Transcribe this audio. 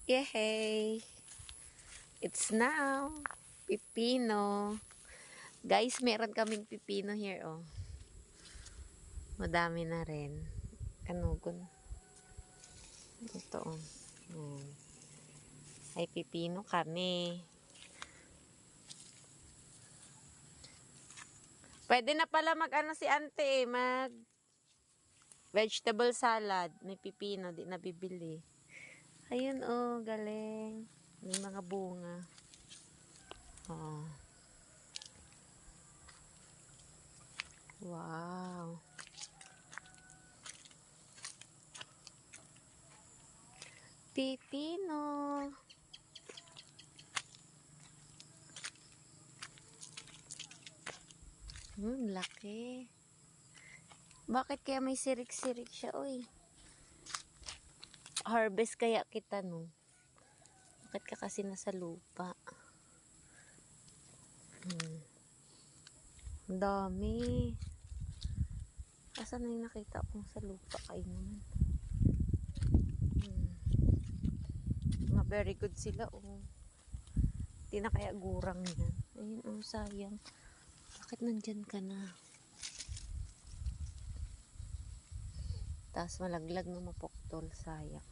Yay! It's now pipino. Guys, meron kaming pipino here, oh. Madami na rin. Kanugon. Ito, oh. Ay, pipino kami. Pwede na pala mag-ano si ante, mag vegetable salad. May pipino, di nabibili. Ayun, oh, galing. May mga bunga. Oh. Wow. Pipino. Laki. Bakit kaya may sirik-sirik siya, oy? Harvest kaya kita, no? Bakit ka kasi nasa lupa? Ang dami. Asan na yung nakita kong sa lupa? Kayo naman. Very good sila, oh. Di na kaya gurang yan. Ayun, oh, sayang. Bakit nandyan ka na? Tapos malaglag na mapoktol, sayang.